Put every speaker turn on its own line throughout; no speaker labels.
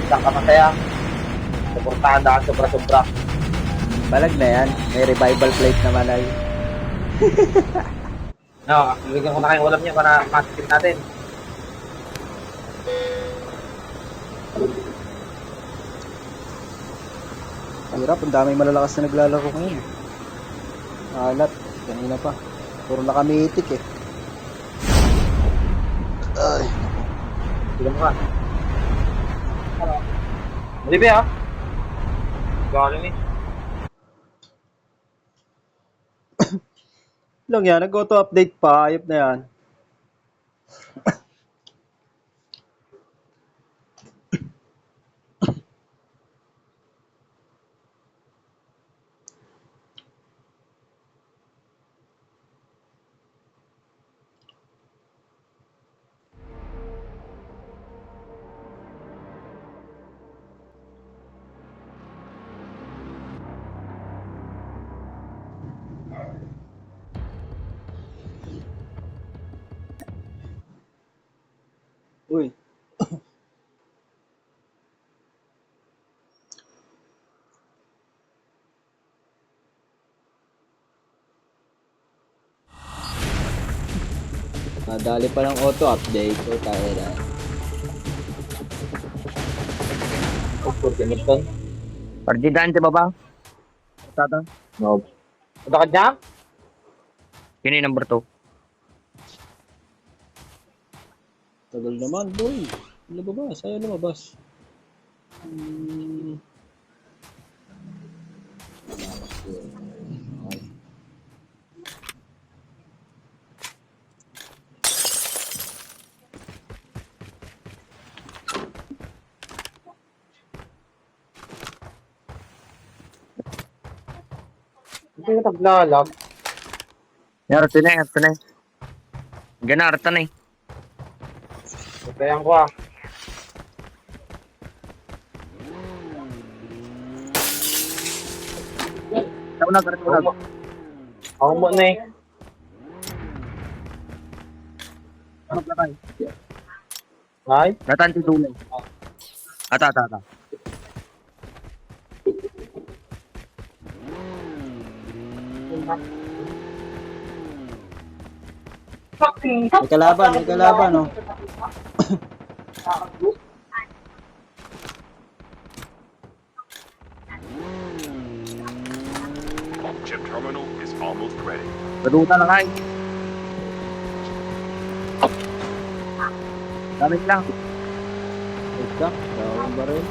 Saan ka masaya? Suportahan na ka sobra-sobra.
Balag na yan. May revival plate naman ay.
No, bigyan ko na kayong ulam niya para matipid natin.
Hirap, ang daming malalakas na naglalaro ngayon. Alat, kanina pa. Puro nakamitik eh. Ay.
Bigyan mo ka. Mali ba, ha? Galing eh.
Lang yan, nag-auto-update pa. Ayop na yan. Uy. Nadali pa ng auto-update. So, tayo na.
Oh, 40 minutes lang.
Parjidan sa baba. Tata.
No. Punta ka dyan?
Sino yung number 2?
Tagal naman, boy. Lumabas. Ayaw lumabas.
Hindi ka naglalag.
Yarto na, yarto na. Gana, arta na eh.
Pagkayan ko, ah.
Tawag, tawag.
Ako mo na eh.
Ano ka tayo?
Ay?
Datan si Tulay. Ata.
May kalaban, oh.
Chip terminal is almost ready.
Paduta lang ay. Damit lang.
Ika, dawang ba rin?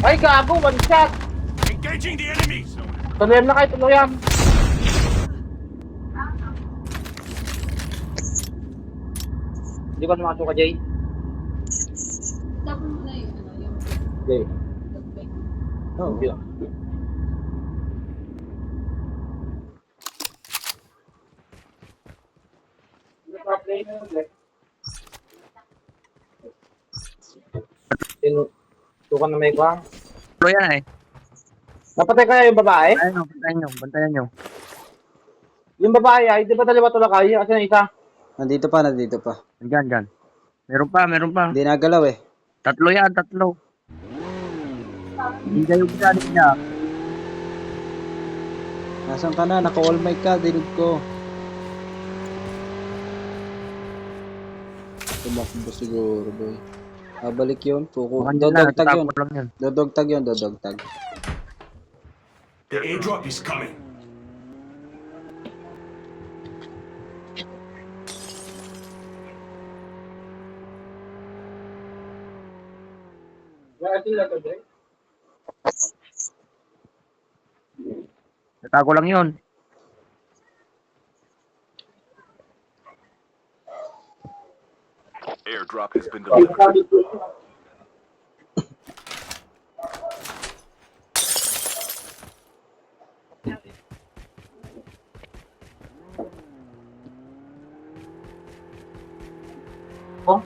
Ay, gago! One shot!
Engaging the enemies.
Tuloyan na kayo, tuloyan! Hindi ba namakasok ka, Jay?
Tapos mo na yung
Jay.
Oo.
Hindi. Tukan na may kwa.
Tuloy yan eh.
Napatay kaya yung babae?
Bantayan nyo.
Yung babae ay, di ba dalawa tulakay? Kasi na isa.
Nandito pa.
Dyan. Meron pa.
Hindi nagalaw eh.
Tatlo yan. Hindi kayo ginalit niya.
Nasaan ka na? Naka-all mic ka. Dinig ko. Tumakbo siguro, boy. Babalik yun. Dodogtag yun.
Lang yan.
Dodogtag.
The airdrop is coming.
Natago lang yun.
Airdrop has been delivered.
Oh.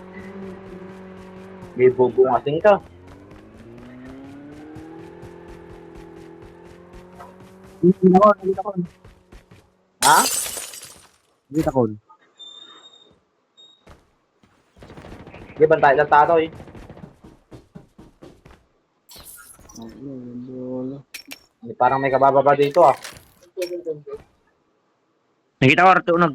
May bubungasin ka.
Nakita ko.
Ha?
Hindi ako.
Di bantay lang tatoy. Parang may kabababa dito ah.
Nakita ko Arto nag.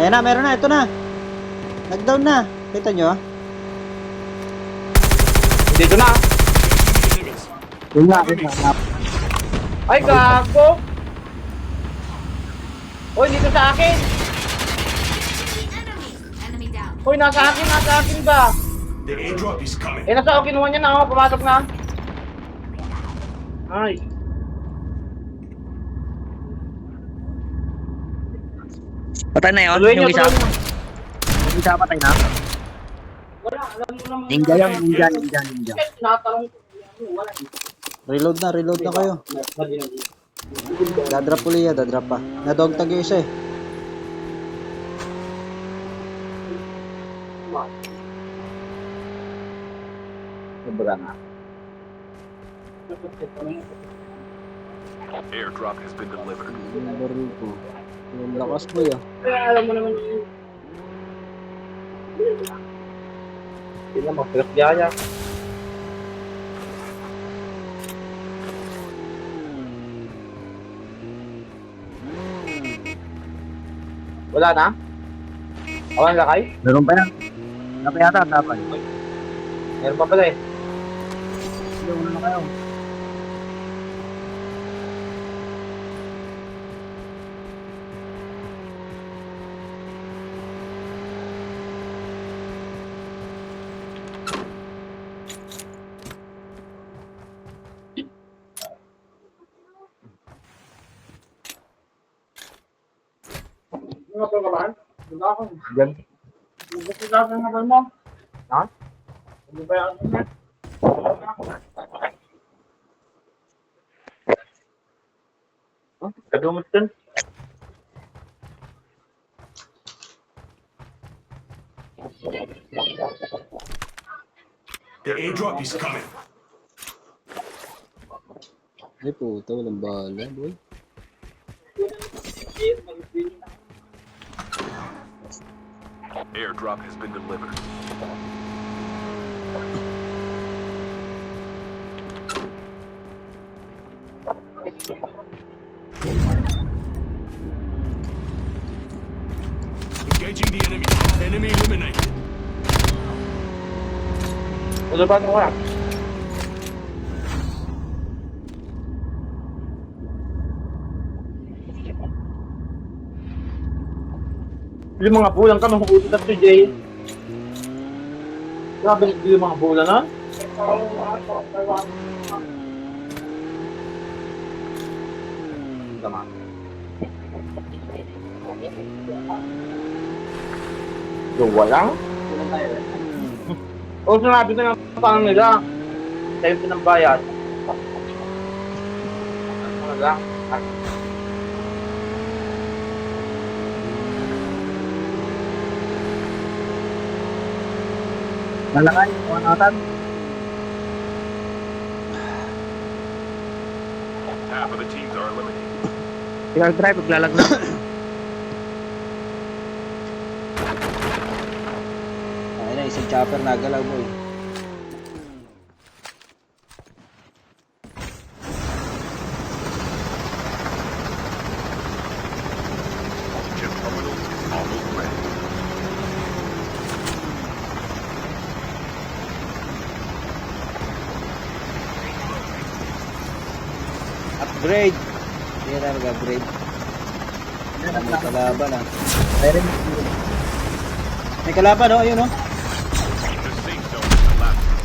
Ayan na, meron na, ito na. Knockdown na. Kita nyo ah.
Dito na.
Enemies.
Yun nga.
Ay, gago! Hoy, dito sa akin!
Enemy down.
Hoy, nasa akin ba?
The airdrop is coming.
Eh, nasa akin naman yan na, oh, pumasok na. Ay.
Patay na yun.
Tuloy niyo,
Yung isa.
tuloy niyo.
Yung isa patay na.
Wala, alam mo naman.
Ninja yan. Ninja.
Tinatanong ko. Wala.
Reload na kayo. Dadrap uli ya, dadrap pa. Nadog tag yung isa eh.
Sobra na.
Airdrop has been delivered.
Yung baril ko. Yung lakas mo ya.
Alam mo naman yun. Hindi na mag-trip gaya. Wala na? Awan lakay?
Meron pa yan. Dapat yata. Dapat.
Meron pa pala eh.
Sige, una na kayo.
Ano pa ka ba? Wala ako. Diyan. Gusto ka sa ngabal mo? Ha? Ano ba yan? Kadumot dun.
The airdrop is coming.
Ay puta, walang bala boy.
Airdrop has been delivered. Engaging the enemy. Enemy eliminated.
Ano ba ito ka? Yung mga bulan ka, mahugutot at si Jay. Grabe yung mga bulan na. Tama. Yung walang? O sinabi na ng tanong nila, tayo pinambayad. Ano lang?
Lalakay. Kumanatan.
Half of the teams are eliminated.
Tingnan drive. Maglalag na.
Ay na, isang chopper nagalaw boy.
Chip terminal is almost ready.
Upgrade! Hindi na mag-upgrade. May kalaban ah. May kalaban oh, ayun oh.
The safe zone is collapsing.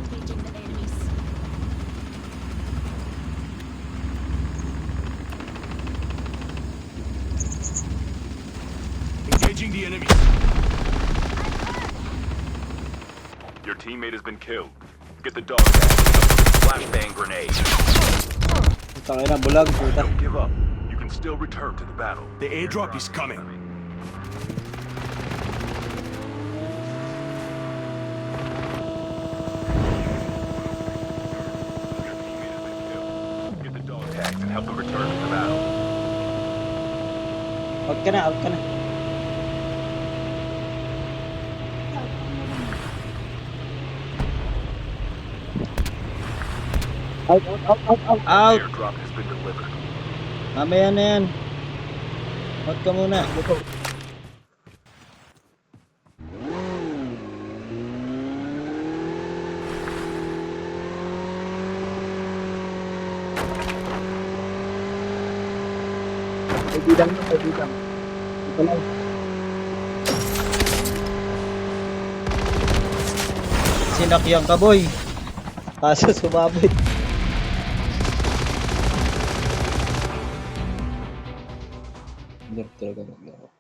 Engaging the enemy.
the enemy. Your teammate has been killed. Get the dog tag. Flashbang grenade.
Tangin na, bulag, puta.
Don't give up. You can still return to the battle. The airdrop is coming. Your teammate has been killed. Get the dog tags and help them return to the battle.
Out ka na, out ka na. Out!
Airdrop has been delivered.
Mamaya na yan. Out ka muna.
Kaibigan mo, kaibigan. Ito lang.
Sinakyan ka, boy. Kaso sumabit. Hindi talaga naglaro.